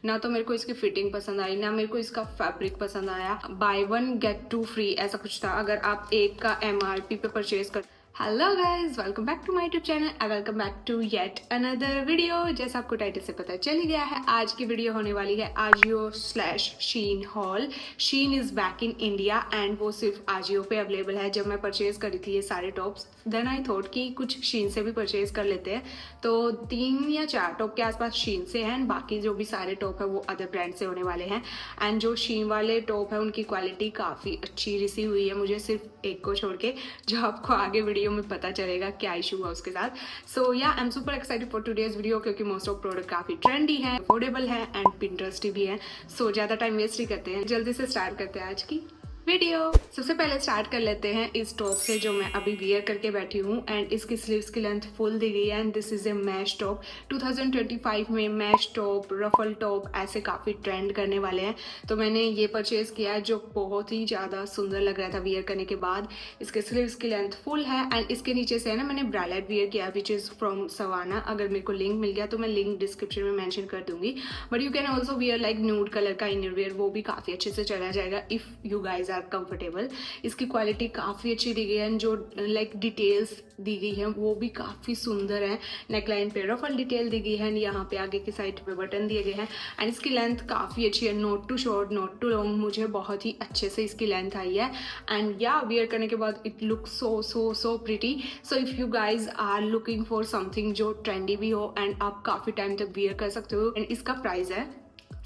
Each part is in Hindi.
ना तो मेरे को इसकी फिटिंग पसंद आई, ना मेरे को इसका फैब्रिक पसंद आया। Buy one get two free ऐसा कुछ था अगर आप एक का MRP पे परचेज कर। Hello guys, welcome back to my YouTube channel and welcome back to yet another video. जैसा आपको टाइटल से पता चल गया है, आज की वीडियो होने वाली है Ajio slash Shein haul. Shein is back in India and वो सिर्फ आजियो पे अवेलेबल है। जब मैं परचेज करी थी ये सारे टॉप्स, देन आई थॉट कि कुछ शीन से भी परचेज कर लेते हैं। तो 3 या 4 टॉप के आसपास शीन से हैं, बाकी जो भी सारे टॉप है वो अदर ब्रांड से होने वाले हैं। एंड जो शीन वाले टॉप है उनकी क्वालिटी काफ़ी अच्छी रिसीव हुई है मुझे, सिर्फ एक को छोड़ के, जो आपको आगे वीडियो में पता चलेगा क्या इशू हुआ उसके साथ। सो या I am super excited for today's video, क्योंकि मोस्ट ऑफ प्रोडक्ट काफ़ी ट्रेंडी है, अफोर्डेबल है एंड पिंटरेस्टी भी है। सो ज़्यादा टाइम वेस्ट ही करते हैं, जल्दी से स्टार्ट करते हैं आज की वीडियो। सबसे पहले स्टार्ट कर लेते हैं इस टॉप से जो मैं अभी वियर करके बैठी हूँ। एंड इसकी स्लीव्स की लेंथ फुल दी गई है and this is a mesh top. 2025 में मैश टॉप, रफल टॉप ऐसे काफ़ी ट्रेंड करने वाले हैं, तो मैंने ये परचेज किया है जो बहुत ही ज़्यादा सुंदर लग रहा था वियर करने के बाद। इसके स्लीव्स की लेंथ फुल है एंड इसके नीचे से है ना, मैंने ब्रालेट वियर किया विच इज़ फ्रॉम सवाना। अगर मेरे को लिंक मिल गया तो मैं लिंक डिस्क्रिप्शन में मेंशन कर दूंगी, but you can also wear like nude colour का इनर वियर, वो भी काफ़ी अच्छे से चला जाएगा इफ़ यू गाइज कंफर्टेबल। इसकी क्वालिटी काफ़ी अच्छी दी गई है, जो लाइक डिटेल्स दी गई है वो भी काफ़ी सुंदर है। नेकलाइन पे रफल डिटेल दी गई है, यहाँ पे आगे की साइड पे बटन दिए गए हैं एंड इसकी लेंथ काफ़ी अच्छी है, not too short not too long. मुझे बहुत ही अच्छे से इसकी लेंथ आई है एंड या वियर करने के बाद it look so so so pretty. So if you guys are looking for something जो ट्रेंडी भी हो एंड आप काफ़ी टाइम तक वियर कर सकते हो। एंड इसका प्राइस है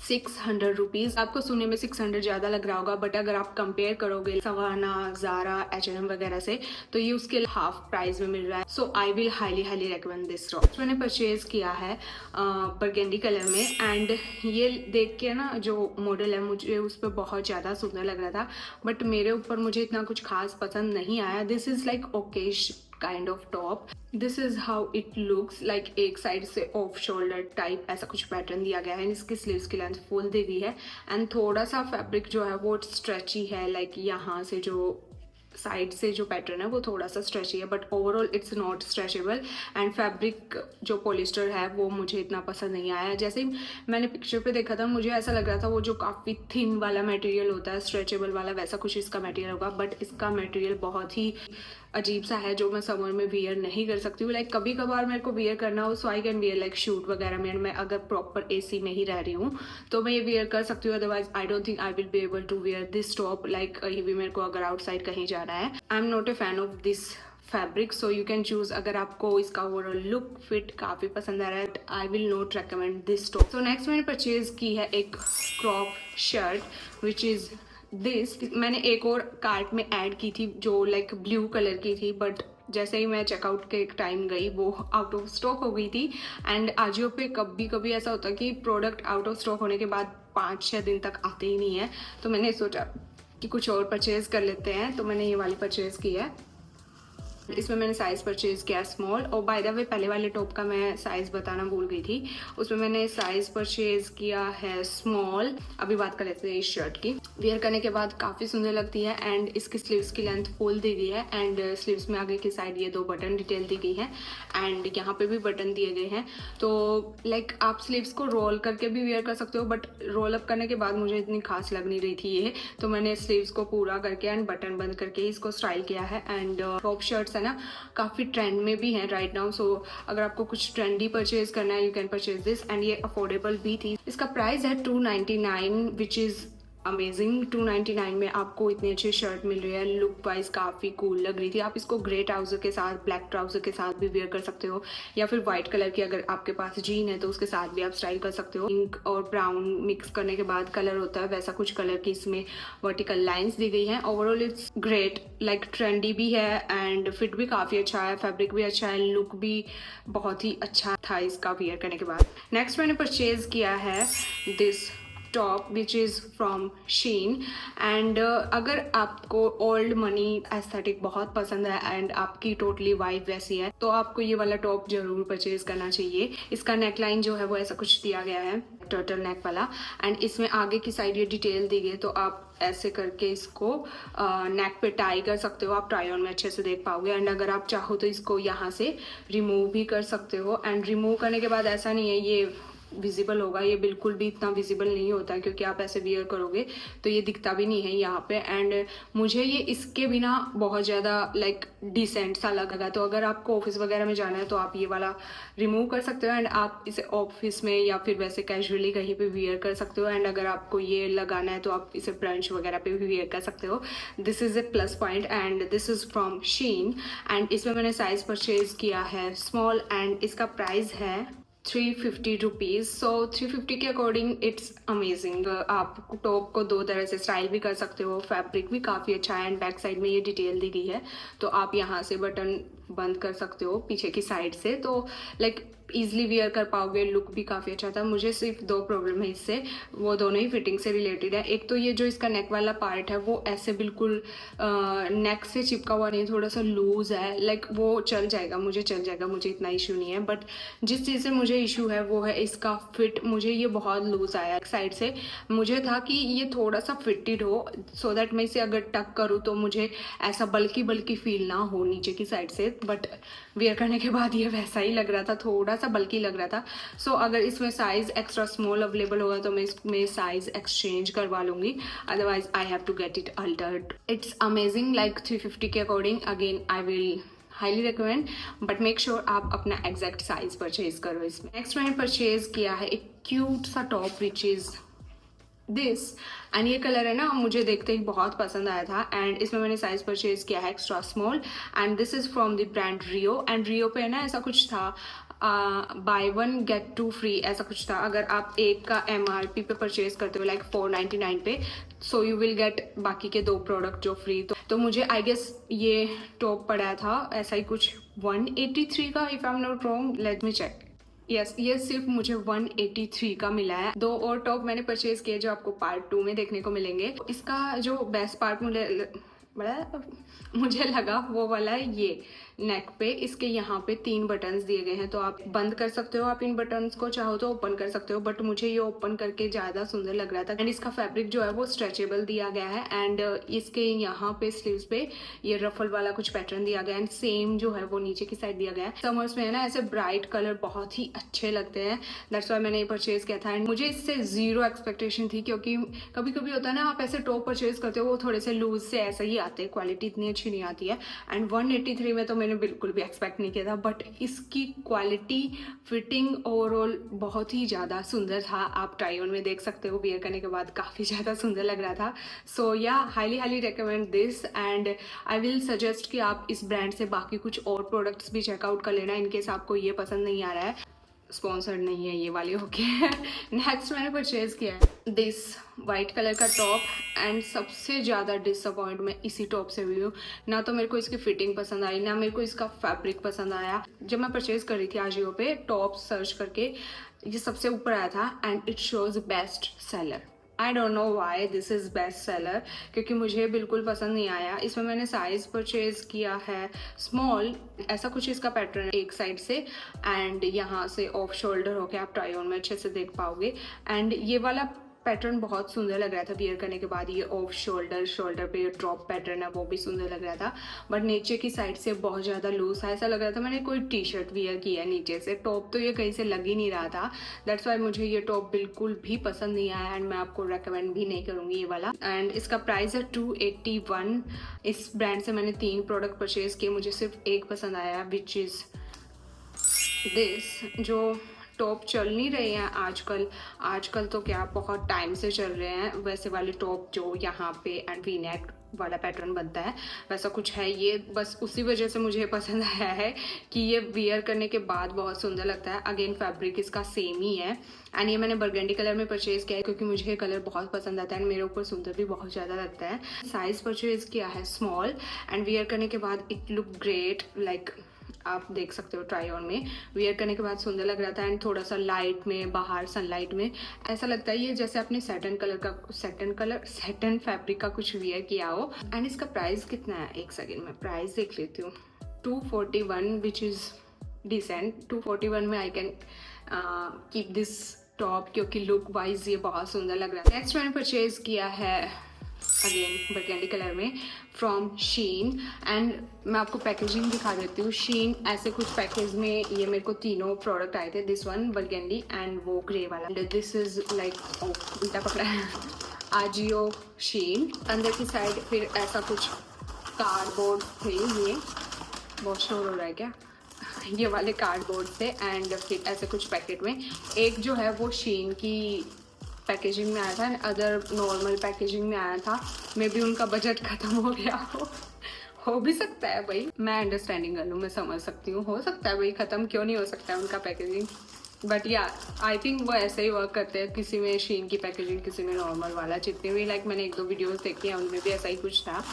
600 रुपीज़। आपको सुनने में 600 ज़्यादा लग रहा होगा, बट अगर आप कंपेयर करोगे सवाना, ज़ारा, H&M वगैरह से, तो ये उसके हाफ प्राइस में मिल रहा है। So I will highly highly recommend this top. मैंने परचेज किया है बरगेंडी कलर में एंड ये देख के ना जो मॉडल है मुझे उस पर बहुत ज़्यादा सुंदर लग रहा था, बट मेरे ऊपर मुझे इतना कुछ खास पसंद नहीं आया। This is like Okesh kind of top. This is how it looks like, एक साइड से ऑफ शोल्डर टाइप ऐसा कुछ पैटर्न दिया गया है। इसकी स्लीव्स की लेंथ फुल दी गई है एंड थोड़ा सा फैब्रिक जो है वो स्ट्रेची है, लाइक यहाँ से जो साइड से जो पैटर्न है वो थोड़ा सा स्ट्रेची है, but overall it's not stretchable. And fabric जो पॉलिस्टर है वो मुझे इतना पसंद नहीं आया। जैसे ही मैंने पिक्चर पे देखा था मुझे ऐसा लग रहा था वो जो काफ़ी थिन वाला मटेरियल होता है, स्ट्रेचेबल वाला, वैसा कुछ इसका मटेरियल होगा, बट इसका मटेरियल बहुत ही अजीब सा है जो मैं समर में वियर नहीं कर सकती हूँ। लाइक कभी कभार मेरे को वियर करना हो so I can wear like suit वगैरह में, मैं अगर प्रॉपर AC में ही रह रही हूँ तो मैं ये वियर कर सकती हूँ। Otherwise I don't think I will be able to wear this top, like ये भी मेरे को अगर आउटसाइड कहीं जाना है। I am not a fan of this fabric, so you can choose अगर आपको इसका ओवरऑल लुक फिट काफ़ी पसंद आ रहा है। I will not recommend this top. So next मैंने परचेज की है एक crop shirt which is this. मैंने एक और कार्ट में ऐड की थी जो लाइक ब्लू कलर की थी, बट जैसे ही मैं चेकआउट के टाइम गई वो आउट ऑफ स्टॉक हो गई थी। एंड आजियो पे कभी कभी ऐसा होता है कि प्रोडक्ट आउट ऑफ स्टॉक होने के बाद 5-6 दिन तक आते ही नहीं है, तो मैंने सोचा कि कुछ और परचेज कर लेते हैं, तो मैंने ये वाली परचेज की है। इसमें मैंने साइज़ परचेज किया स्मॉल, और बाय द वे पहले वाले टॉप का मैं साइज़ बताना भूल गई थी, उसमें मैंने साइज़ परचेज किया है स्मॉल। अभी बात कर लेते हैं इस शर्ट की। वियर करने के बाद काफ़ी सुंदर लगती है एंड इसकी स्लीव्स की लेंथ फुल दी गई है एंड स्लीव्स में आगे की साइड ये 2 बटन डिटेल दी गई है एंड यहाँ पे भी बटन दिए गए हैं। तो लाइक आप स्लीव्स को रोल करके भी वियर कर सकते हो, बट रोल अप करने के बाद मुझे इतनी खास लग नहीं रही थी ये, तो मैंने स्लीव्स को पूरा करके एंड बटन बंद करके इसको स्टाइल किया है। एंड टॉप शर्ट्स है ना काफ़ी ट्रेंड में भी है राइट नाउ, सो अगर आपको कुछ ट्रेंडी परचेज करना है you can purchase this. And ये अफोर्डेबल भी थी। इसका प्राइस है 299 विच इज़ अमेजिंग। 299 में आपको इतनी अच्छी शर्ट मिल रही है, लुक वाइज काफ़ी कूल लग रही थी। आप इसको ग्रे ट्राउज़र के साथ, ब्लैक ट्राउज़र के साथ भी वेयर कर सकते हो, या फिर वाइट कलर की अगर आपके पास जीन है तो उसके साथ भी आप स्टाइल कर सकते हो। पिंक और ब्राउन मिक्स करने के बाद कलर होता है वैसा कुछ कलर की इसमें वर्टिकल लाइन्स दी गई हैं। Overall it's great, like trendy भी है एंड फिट भी काफ़ी अच्छा है, फैब्रिक भी अच्छा है, लुक भी बहुत ही अच्छा था इसका वियर करने के बाद। नेक्स्ट मैंने परचेज किया है this top which is from Shein. And अगर आपको ओल्ड मनी एस्थेटिक बहुत पसंद है एंड आपकी टोटली वाइब वैसी है तो आपको ये वाला टॉप जरूर परचेज करना चाहिए। इसका नेकलाइन जो है वो ऐसा कुछ दिया गया है, टर्टल नेक वाला, एंड इसमें आगे की साइड ये डिटेल दी गई, तो आप ऐसे करके इसको नेक पे टाई कर सकते हो। आप ट्राई ऑन में अच्छे से देख पाओगे। एंड अगर आप चाहो तो इसको यहाँ से रिमूव भी कर सकते हो। एंड रिमूव करने के बाद ऐसा नहीं है ये विजिबल होगा, ये बिल्कुल भी इतना विजिबल नहीं होता क्योंकि आप ऐसे वियर करोगे तो ये दिखता भी नहीं है यहाँ पे। एंड मुझे ये इसके बिना बहुत ज़्यादा लाइक डिसेंट सा लगा। तो अगर आपको ऑफिस वगैरह में जाना है तो आप ये वाला रिमूव कर सकते हो एंड आप इसे ऑफिस में या फिर वैसे कैजुअली कहीं पे वियर कर सकते हो। एंड अगर आपको ये लगाना है तो आप इसे ब्रंच वगैरह पे भी वियर कर सकते हो। This is a plus point and this is from Shein and इसमें मैंने साइज़ परचेज किया है स्मॉल एंड इसका प्राइस है 350 रुपीज़। सो 350 के अकॉर्डिंग इट्स अमेजिंग। आप टॉप को दो तरह से स्टाइल भी कर सकते हो, फैब्रिक भी काफ़ी अच्छा है एंड बैक साइड में ये डिटेल दी गई है तो आप यहाँ से बटन बंद कर सकते हो पीछे की साइड से, तो लाइक ईजिली वियर कर पाओगे। लुक भी काफ़ी अच्छा था। मुझे सिर्फ दो प्रॉब्लम है इससे, वो दोनों ही फिटिंग से रिलेटेड है। एक तो ये जो इसका नेक वाला पार्ट है वो ऐसे बिल्कुल नेक से चिपका हुआ नहीं, थोड़ा सा लूज़ है। लाइक वो चल जाएगा, मुझे चल जाएगा, मुझे इतना इशू नहीं है। बट जिस चीज़ से मुझे इशू है वो है इसका फिट। मुझे ये बहुत लूज़ आया साइड से। मुझे था कि ये थोड़ा सा फिटेड हो सो दैट मैं इसे अगर टक करूँ तो मुझे ऐसा बल्कि बल्कि फील ना हो नीचे की साइड से, बट वियर करने के बाद ये वैसा ही लग रहा था, थोड़ा सा बल्कि लग रहा था। सो अगर इसमें साइज़ एक्स्ट्रा स्मॉल अवेलेबल होगा तो मैं इसमें साइज़ एक्सचेंज करवा लूँगी, otherwise I have to get it altered. It's amazing like 350 के according. Again I will highly recommend, but make sure आप अपना एग्जैक्ट साइज परचेज करो इसमें। नेक्स्ट मैंने परचेज किया है एक क्यूट सा top which is this and ये कलर है ना, मुझे देखते ही बहुत पसंद आया था एंड इसमें मैंने साइज परचेज किया है extra small and this is from the brand Rio. And Rio पे है ना ऐसा कुछ था, buy one get two free ऐसा कुछ था। अगर आप एक का MRP पे परचेज करते हो लाइक 499 पे, सो यू विल गेट बाकी के दो प्रोडक्ट जो फ्री। तो मुझे आई गेस ये टॉप पड़ा था ऐसा ही कुछ 183 का, if I am not wrong, let me check. Yes, ये सिर्फ मुझे 183 का मिला है। दो और टॉप मैंने परचेज किए जो आपको पार्ट 2 में देखने को मिलेंगे। इसका जो बेस्ट पार्ट मुझे लगा वो वाला है ये नेक पे, इसके यहाँ पे 3 बटन्स दिए गए हैं तो आप बंद कर सकते हो, आप इन बटन्स को चाहो तो ओपन कर सकते हो, बट मुझे ये ओपन करके ज़्यादा सुंदर लग रहा था। एंड इसका फैब्रिक जो है वो स्ट्रेचेबल दिया गया है एंड इसके यहाँ पे स्लीव्स पे ये रफल वाला कुछ पैटर्न दिया गया है एंड सेम जो है वो नीचे की साइड दिया गया है। समर्स में है ना ऐसे ब्राइट कलर बहुत ही अच्छे लगते हैं, दैट्स वाई मैंने ये परचेज किया था। एंड मुझे इससे ज़ीरो एक्सपेक्टेशन थी क्योंकि कभी कभी होता है ना आप ऐसे टॉप परचेज करते हो वो थोड़े से लूज से ऐसे ही आते हैं, क्वालिटी इतनी अच्छी नहीं आती है। एंड 183 में तो मैंने बिल्कुल भी एक्सपेक्ट नहीं किया था, बट इसकी क्वालिटी, फिटिंग ओवरऑल बहुत ही ज़्यादा सुंदर था। आप ट्राई ऑन में देख सकते हो, वियर करने के बाद काफ़ी ज़्यादा सुंदर लग रहा था। सो या highly recommend this and I will suggest कि आप इस ब्रांड से बाकी कुछ और प्रोडक्ट्स भी चेकआउट कर लेना इनकेस आपको ये पसंद नहीं आ रहा है। स्पॉन्सर्ड नहीं है ये वाले, ओके। नेक्स्ट मैंने परचेज किया है दिस वाइट कलर का टॉप एंड सबसे ज़्यादा डिसअपॉइंट मैं इसी टॉप से हुई हूँ। ना तो मेरे को इसकी फिटिंग पसंद आई, ना मेरे को इसका फैब्रिक पसंद आया। जब मैं परचेज कर रही थी आजियो पे टॉप सर्च करके, ये सबसे ऊपर आया था and it shows best seller. I don't know why this is best seller, क्योंकि मुझे बिल्कुल पसंद नहीं आया। इसमें मैंने साइज़ परचेज किया है स्मॉल, ऐसा कुछ इसका पैटर्न है एक साइड से एंड यहाँ से ऑफ शोल्डर होके आप ट्राई ऑन में अच्छे से देख पाओगे। एंड ये वाला पैटर्न बहुत सुंदर लग रहा था वियर करने के बाद। ये ऑफ शोल्डर पे ड्रॉप पैटर्न है वो भी सुंदर लग रहा था, बट नीचे की साइड से बहुत ज़्यादा लूज है, ऐसा लग रहा था मैंने कोई टी शर्ट वियर किया है नीचे से। टॉप तो ये कहीं से लग ही नहीं रहा था, दैट्स वाई मुझे ये टॉप बिल्कुल भी पसंद नहीं आया एंड मैं आपको रेकमेंड भी नहीं करूँगी ये वाला। एंड इसका प्राइस है 281। इस ब्रांड से मैंने 3 प्रोडक्ट परचेज किए, मुझे सिर्फ एक पसंद आया विच इज़ दिस। जो टॉप चल नहीं रहे हैं आजकल तो क्या बहुत टाइम से चल रहे हैं वैसे वाले टॉप जो यहाँ पे एंड वी नेक वाला पैटर्न बनता है, वैसा कुछ है ये। बस उसी वजह से मुझे पसंद आया है कि ये वियर करने के बाद बहुत सुंदर लगता है। अगेन फैब्रिक इसका सेम ही है एंड ये मैंने बरगंडी कलर में परचेज किया है क्योंकि मुझे ये कलर बहुत पसंद आता है एंड मेरे ऊपर सुंदर भी बहुत ज़्यादा लगता है। साइज़ परचेज किया है स्मॉल एंड वियर करने के बाद इट लुक ग्रेट, लाइक आप देख सकते हो ट्राई ऑन में वियर करने के बाद सुंदर लग रहा था एंड थोड़ा सा लाइट में बाहर सनलाइट में ऐसा लगता है ये जैसे आपने सैटन फैब्रिक का कुछ वियर किया हो। एंड इसका प्राइस कितना है, एक सेकेंड में प्राइस देख लेती हूँ। 241 विच इज़ डिसेंट। 241 में I can keep this top क्योंकि लुक वाइज ये बहुत सुंदर लग रहा है। नेक्स्ट मैंने परचेज किया है अगेन बरगंडी कलर में फ्रॉम शीन। एंड मैं आपको पैकेजिंग दिखा देती हूँ। शीन ऐसे कुछ पैकेज में ये मेरे को तीनों प्रोडक्ट आए थे, दिस वन बरगंडी एंड वो ग्रे वाला, एंड दिस इज लाइक उल्टा पकड़ा है आजियो शीन। अंदर की साइड फिर ऐसा कुछ कार्डबोर्ड थे, ये बहुत शोर हो रहा है क्या, ये वाले कार्डबोर्ड थे। एंड फिर ऐसे कुछ पैकेट में, एक जो है वो शीन की पैकेजिंग में आया था एंड अदर नॉर्मल पैकेजिंग में आया था। मे बी उनका बजट ख़त्म हो गया हो भी सकता है भाई, मैं अंडरस्टैंडिंग कर लूँ, मैं समझ सकती हूँ, हो सकता है भाई, ख़त्म क्यों नहीं हो सकता है उनका पैकेजिंग। बट या आई थिंक वो ऐसे ही वर्क करते हैं, किसी में शीन की पैकेजिंग, किसी में नॉर्मल वाला। जितने भी लाइक मैंने 1-2 वीडियोस देखी हैं उनमें भी ऐसा ही कुछ था।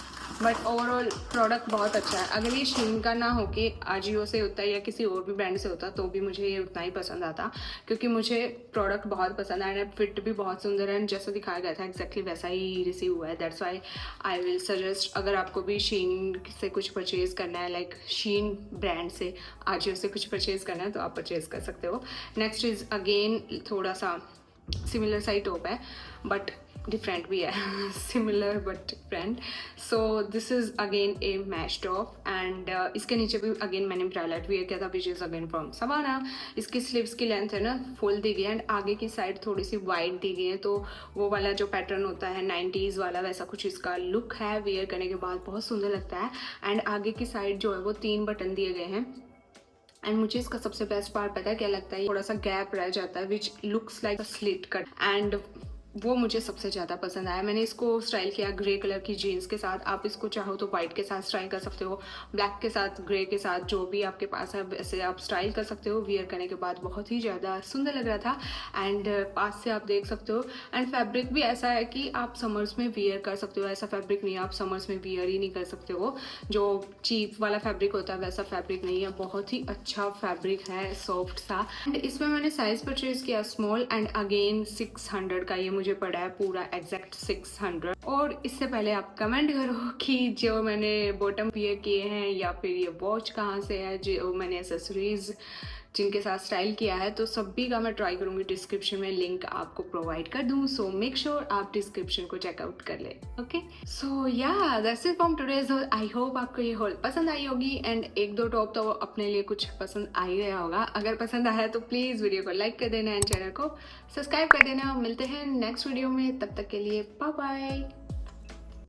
बट ओवरऑल प्रोडक्ट बहुत अच्छा है। अगर ये शीन का ना हो कि आजियो से होता है या किसी और भी ब्रांड से होता तो भी मुझे ये उतना ही पसंद आता, क्योंकि मुझे प्रोडक्ट बहुत पसंद आया एंड फिट भी बहुत सुंदर है एंड जैसा दिखाया गया था एग्जैक्टली वैसा ही रिसीव हुआ है। That's why I will suggest, अगर आपको भी शीन से कुछ परचेज़ करना है, लाइक शीन ब्रांड से आजियो से कुछ परचेज़ करना है तो आप परचेज़ कर सकते हो। नेक्स्ट इज़ अगेन थोड़ा सा सिमिलर सा ही टॉप है बट डिफरेंट भी है similar but different. So this is again a mesh top and इसके नीचे भी अगेन मैंने ब्रायलेट वेयर किया था which is again from Savana. इसकी स्लीव्स की लेंथ है ना फुल दी गई है एंड आगे की साइड थोड़ी सी वाइड दी गई है, तो वो वाला जो पैटर्न होता है 90s वाला वैसा कुछ इसका लुक है। वेयर करने के बाद बहुत सुंदर लगता है एंड आगे की साइड जो है वो 3 बटन दिए गए हैं। एंड मुझे इसका सबसे बेस्ट पार्ट पता है क्या लगता है, थोड़ा सा गैप रह जाता है which looks like a slit cut and वो मुझे सबसे ज़्यादा पसंद आया। मैंने इसको स्टाइल किया ग्रे कलर की जीन्स के साथ, आप इसको चाहो तो वाइट के साथ स्टाइल कर सकते हो, ब्लैक के साथ, ग्रे के साथ, जो भी आपके पास है वैसे आप स्टाइल कर सकते हो। वियर करने के बाद बहुत ही ज़्यादा सुंदर लग रहा था एंड पास से आप देख सकते हो। एंड फैब्रिक भी ऐसा है कि आप समर्स में वियर कर सकते हो, ऐसा फैब्रिक नहीं है आप समर्स में वियर ही नहीं कर सकते हो, जो चीप वाला फैब्रिक होता है वैसा फैब्रिक नहीं है, बहुत ही अच्छा फैब्रिक है, सॉफ्ट सा। एंड इसमें मैंने साइज़ परचेज किया स्मॉल एंड अगेन 600 का ये मुझे पड़ा है पूरा एग्जैक्ट 600। और इससे पहले आप कमेंट करो कि जो मैंने बॉटम वियर किए हैं या फिर ये वॉच कहाँ से है, जो मैंने एसेसरीज जिनके साथ स्टाइल किया है, तो सभी का मैं ट्राई करूँगी डिस्क्रिप्शन में लिंक आपको प्रोवाइड कर दूँ। सो मेक श्योर आप डिस्क्रिप्शन को चेकआउट कर ले। ओके, सो या that's it from today's hall. I hope आपको ये हॉल पसंद आई होगी एंड 1-2 टॉप तो अपने लिए कुछ पसंद आ ही गया होगा। अगर पसंद आया तो प्लीज़ वीडियो को लाइक कर देना एंड चैनल को सब्सक्राइब कर देना। मिलते हैं नेक्स्ट वीडियो में, तब तक के लिए बाय बाय।